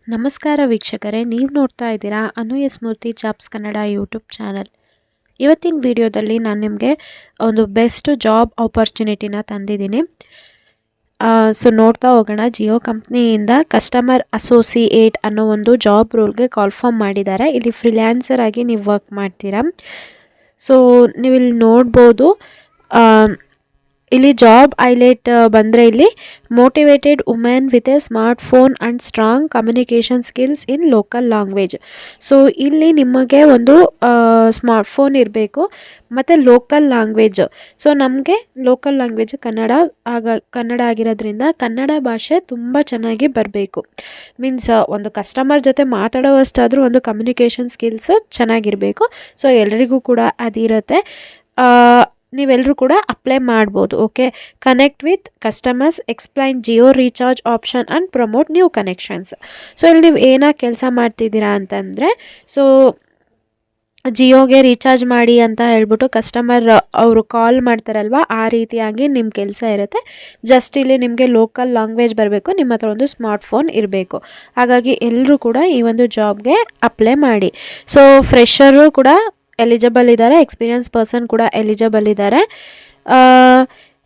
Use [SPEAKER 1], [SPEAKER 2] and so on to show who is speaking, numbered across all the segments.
[SPEAKER 1] ನಮಸ್ಕಾರ ವೀಕ್ಷಕರೇ, ನೀವು ನೋಡ್ತಾ ಇದ್ದೀರಾ ಅನು ಎಸ್ ಮೂರ್ತಿ ಜಾಬ್ಸ್ ಕನ್ನಡ ಯೂಟ್ಯೂಬ್ ಚಾನಲ್. ಇವತ್ತಿನ ವಿಡಿಯೋದಲ್ಲಿ ನಾನು ನಿಮಗೆ ಒಂದು ಬೆಸ್ಟ್ ಜಾಬ್ ಆಪರ್ಚುನಿಟಿನ ತಂದಿದ್ದೀನಿ. ಸೊ ನೋಡ್ತಾ ಹೋಗೋಣ. ಜಿಯೋ ಕಂಪ್ನಿಯಿಂದ ಕಸ್ಟಮರ್ ಅಸೋಸಿಯೇಟ್ ಅನ್ನೋ ಒಂದು ಜಾಬ್ ರೋಲ್ಗೆ ಕಾಲ್ಫಾರ್ಮ್ ಮಾಡಿದ್ದಾರೆ. ಇಲ್ಲಿ ಫ್ರೀಲ್ಯಾನ್ಸರ್ ಆಗಿ ನೀವು ವರ್ಕ್ ಮಾಡ್ತೀರಾ. ಸೊ ನೀವಿಲ್ಲಿ ನೋಡ್ಬೋದು, ಇಲ್ಲಿ ಜಾಬ್ ಹೈಲೈಟ್ ಬಂದರೆ ಇಲ್ಲಿ motivated women with A smart phone and strong communication skills in local language. So ಇಲ್ಲಿ ನಿಮಗೆ ಒಂದು ಸ್ಮಾರ್ಟ್ ಫೋನ್ ಇರಬೇಕು ಮತ್ತು ಲೋಕಲ್ ಲ್ಯಾಂಗ್ವೇಜ್. ಸೊ ನಮಗೆ ಲೋಕಲ್ ಲ್ಯಾಂಗ್ವೇಜ್ ಕನ್ನಡ ಆಗಿರೋದ್ರಿಂದ ಕನ್ನಡ ಭಾಷೆ ತುಂಬ ಚೆನ್ನಾಗಿ ಬರಬೇಕು. ಮೀನ್ಸ್ ಒಂದು ಕಸ್ಟಮರ್ ಜೊತೆ ಮಾತಾಡೋವಷ್ಟಾದರೂ ಒಂದು ಕಮ್ಯುನಿಕೇಷನ್ ಸ್ಕಿಲ್ಸ್ ಚೆನ್ನಾಗಿರಬೇಕು. ಸೊ ಎಲ್ರಿಗೂ ಕೂಡ ಅದಿರುತ್ತೆ. ನೀವೆಲ್ಲರೂ ಕೂಡ ಅಪ್ಲೈ ಮಾಡ್ಬೋದು. Okay, connect with customers, explain Jio recharge option and promote new connections. So ಇಲ್ಲಿ ನೀವು ಏನಾಗಿ ಕೆಲಸ ಮಾಡ್ತಿದ್ದೀರಾ ಅಂತಂದರೆ, ಸೊ ಜಿಯೋಗೆ ರೀಚಾರ್ಜ್ ಮಾಡಿ ಅಂತ ಹೇಳ್ಬಿಟ್ಟು ಕಸ್ಟಮರ್ ಅವರು ಕಾಲ್ ಮಾಡ್ತಾರಲ್ವ, ಆ ರೀತಿಯಾಗಿ ನಿಮ್ಮ ಕೆಲಸ ಇರುತ್ತೆ. ಜಸ್ಟ್ ಇಲ್ಲಿ ನಿಮಗೆ ಲೋಕಲ್ ಲ್ಯಾಂಗ್ವೇಜ್ ಬರಬೇಕು, ನಿಮ್ಮ ಹತ್ರ ಒಂದು ಸ್ಮಾರ್ಟ್ ಫೋನ್ ಇರಬೇಕು. ಹಾಗಾಗಿ ಎಲ್ಲರೂ ಕೂಡ ಈ ಒಂದು ಜಾಬ್ಗೆ ಅಪ್ಲೈ ಮಾಡಿ. ಸೊ ಫ್ರೆಷರು ಕೂಡ ಎಲಿಜಿಬಲ್ ಇದ್ದಾರೆ, ಎಕ್ಸ್ಪೀರಿಯನ್ಸ್ ಪರ್ಸನ್ ಕೂಡ ಎಲಿಜಿಬಲ್ ಇದ್ದಾರೆ.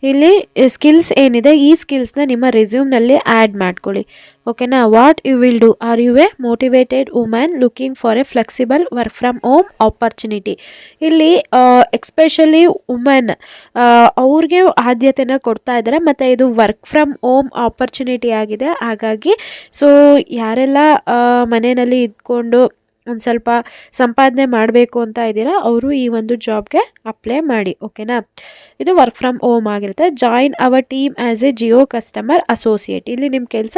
[SPEAKER 1] ಇಲ್ಲಿ ಸ್ಕಿಲ್ಸ್ ಏನಿದೆ, ಈ ಸ್ಕಿಲ್ಸ್ನ ನಿಮ್ಮ ರೆಸ್ಯೂಮ್ನಲ್ಲಿ ಆ್ಯಡ್ ಮಾಡ್ಕೊಳ್ಳಿ. ಓಕೆನಾ. What you will do, are you a motivated women looking for a flexible work from home opportunity. ಇಲ್ಲಿ ಎಕ್ಸ್ಪೆಷಲಿ ವುಮೆನ್ ಅವ್ರಿಗೆ ಆದ್ಯತೆನ ಕೊಡ್ತಾ ಇದ್ದಾರೆ, ಮತ್ತು ಇದು ವರ್ಕ್ ಫ್ರಮ್ ಹೋಮ್ ಆಪರ್ಚುನಿಟಿ ಆಗಿದೆ. ಹಾಗಾಗಿ ಸೊ ಯಾರೆಲ್ಲ ಮನೆಯಲ್ಲಿ ಇದ್ಕೊಂಡು ಒಂದು ಸ್ವಲ್ಪ ಸಂಪಾದನೆ ಮಾಡಬೇಕು ಅಂತ ಇದ್ದೀರಾ, ಅವರು ಈ ಒಂದು ಜಾಬ್ಗೆ ಅಪ್ಲೈ ಮಾಡಿ. ಓಕೆನಾ. ಇದು ವರ್ಕ್ ಫ್ರಮ್ ಹೋಮ್ ಆಗಿರುತ್ತೆ. Join our team as A Jio customer associate. ಇಲ್ಲಿ ನಿಮ್ಮ ಕೆಲಸ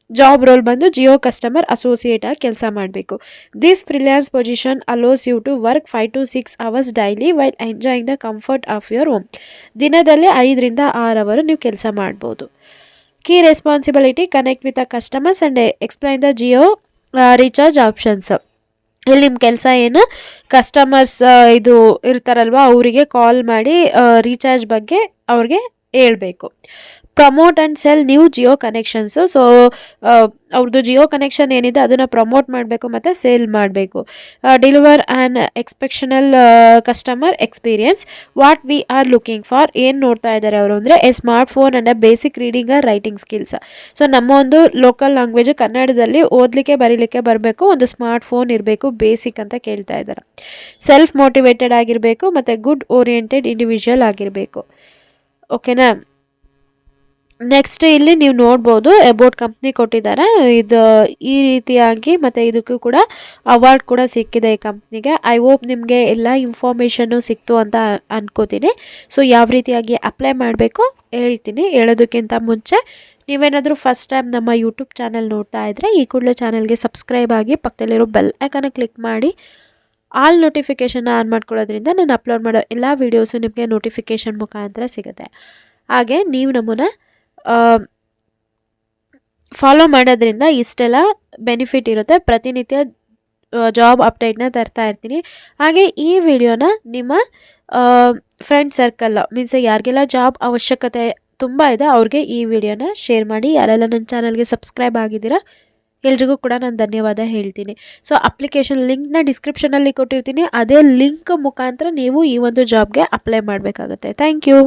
[SPEAKER 1] ಜಾಬ್ ರೋಲ್ ಬಂದು ಜಿಯೋ ಕಸ್ಟಮರ್ ಅಸೋಸಿಯೇಟ್ ಆಗಿ ಕೆಲಸ ಮಾಡಬೇಕು. This freelance position allows you to work 5 to 6 hours daily while enjoying the comfort of your home. ದಿನದಲ್ಲಿ 5 ರಿಂದ 6 ಅವರ್ ನೀವು ಕೆಲಸ ಮಾಡ್ಬೋದು. Key responsibility, connect with the customers and explain the Jio recharge options. ಇಲ್ಲಿ ನಿಮ್ಮ ಕೆಲಸ ಏನು, ಕಸ್ಟಮರ್ಸ್ ಇದು ಇರ್ತಾರಲ್ವ, ಅವರಿಗೆ ಕಾಲ್ ಮಾಡಿ ರೀಚಾರ್ಜ್ ಬಗ್ಗೆ ಅವ್ರಿಗೆ ಹೇಳ್ಬೇಕು. Promote and sell new Jio connections. So ಅವ್ರದ್ದು ಜಿಯೋ ಕನೆಕ್ಷನ್ ಏನಿದೆ ಅದನ್ನು ಪ್ರಮೋಟ್ ಮಾಡಬೇಕು ಮತ್ತು ಸೇಲ್ ಮಾಡಬೇಕು. Deliver an exceptional customer experience. What we are looking for, ಏನು ನೋಡ್ತಾ ಇದ್ದಾರೆ ಅವರು ಅಂದರೆ a smart phone and a basic reading or writing skills. So ನಮ್ಮ ಒಂದು ಲೋಕಲ್ ಲ್ಯಾಂಗ್ವೇಜ್ ಕನ್ನಡದಲ್ಲಿ ಓದಲಿಕ್ಕೆ ಬರೀಲಿಕ್ಕೆ ಬರಬೇಕು, ಒಂದು ಸ್ಮಾರ್ಟ್ ಫೋನ್ ಇರಬೇಕು, ಬೇಸಿಕ್ ಅಂತ ಕೇಳ್ತಾ ಇದ್ದಾರೆ. ಸೆಲ್ಫ್ ಮೋಟಿವೇಟೆಡ್ ಆಗಿರಬೇಕು ಮತ್ತು ಗುಡ್ ಓರಿಯೆಂಟೆಡ್ ಇಂಡಿವಿಜುವಲ್ ಆಗಿರಬೇಕು. ಓಕೆನಾ. ನೆಕ್ಸ್ಟ್ ಇಲ್ಲಿ ನೀವು ನೋಡ್ಬೋದು, ಅಬೌಟ್ ಕಂಪ್ನಿ ಕೊಟ್ಟಿದ್ದಾರೆ. ಇದು ಈ ರೀತಿಯಾಗಿ ಮತ್ತು ಇದಕ್ಕೂ ಕೂಡ ಅವಾರ್ಡ್ ಕೂಡ ಸಿಕ್ಕಿದೆ ಈ ಕಂಪ್ನಿಗೆ. ಐ ಹೋಪ್ ನಿಮಗೆ ಎಲ್ಲ ಇನ್ಫಾರ್ಮೇಷನ್ನು ಸಿಕ್ತು ಅಂತ ಅನ್ಕೋತೀನಿ. ಸೊ ಯಾವ ರೀತಿಯಾಗಿ ಅಪ್ಲೈ ಮಾಡಬೇಕು ಹೇಳ್ತೀನಿ. ಹೇಳೋದಕ್ಕಿಂತ ಮುಂಚೆ ನೀವೇನಾದರೂ ಫಸ್ಟ್ ಟೈಮ್ ನಮ್ಮ ಯೂಟ್ಯೂಬ್ ಚಾನಲ್ ನೋಡ್ತಾ ಇದ್ದರೆ ಈ ಕೂಡಲೇ ಚಾನಲ್ಗೆ ಸಬ್ಸ್ಕ್ರೈಬ್ ಆಗಿ ಪಕ್ಕದಲ್ಲಿರೋ ಬೆಲ್ ಐಕನ್ನ ಕ್ಲಿಕ್ ಮಾಡಿ ಆಲ್ ನೋಟಿಫಿಕೇಷನ್ನ ಆನ್ ಮಾಡ್ಕೊಳ್ಳೋದ್ರಿಂದ ನಾನು ಅಪ್ಲೋಡ್ ಮಾಡೋ ಎಲ್ಲ ವೀಡಿಯೋಸು ನಿಮಗೆ ನೋಟಿಫಿಕೇಷನ್ ಮುಖಾಂತರ ಸಿಗುತ್ತೆ. ಹಾಗೆ ನೀವು ನಮ್ಮನ್ನು ಫಾಲೋ ಮಾಡೋದ್ರಿಂದ ಇಷ್ಟೆಲ್ಲ ಬೆನಿಫಿಟ್ ಇರುತ್ತೆ. ಪ್ರತಿನಿತ್ಯ ಜಾಬ್ ಅಪ್ಡೇಟ್ನ ತರ್ತಾ ಇರ್ತೀನಿ. ಹಾಗೆ ಈ ವಿಡಿಯೋನ ನಿಮ್ಮ ಫ್ರೆಂಡ್ ಸರ್ಕಲ್, ಮೀನ್ಸ್ ಯಾರಿಗೆಲ್ಲ ಜಾಬ್ ಅವಶ್ಯಕತೆ ತುಂಬ ಇದೆ ಅವ್ರಿಗೆ ಈ ವಿಡಿಯೋನ ಶೇರ್ ಮಾಡಿ. ಯಾರೆಲ್ಲ ನನ್ನ ಚಾನಲ್ಗೆ ಸಬ್ಸ್ಕ್ರೈಬ್ ಆಗಿದ್ದೀರಾ ಎಲ್ರಿಗೂ ಕೂಡ ನಾನು ಧನ್ಯವಾದ ಹೇಳ್ತೀನಿ. ಸೊ ಅಪ್ಲಿಕೇಶನ್ ಲಿಂಕ್ನ ಡಿಸ್ಕ್ರಿಪ್ಷನಲ್ಲಿ ಕೊಟ್ಟಿರ್ತೀನಿ. ಅದೇ ಲಿಂಕ್ ಮುಖಾಂತರ ನೀವು ಈ ಒಂದು ಜಾಬ್ಗೆ ಅಪ್ಲೈ ಮಾಡಬೇಕಾಗುತ್ತೆ. Thank you.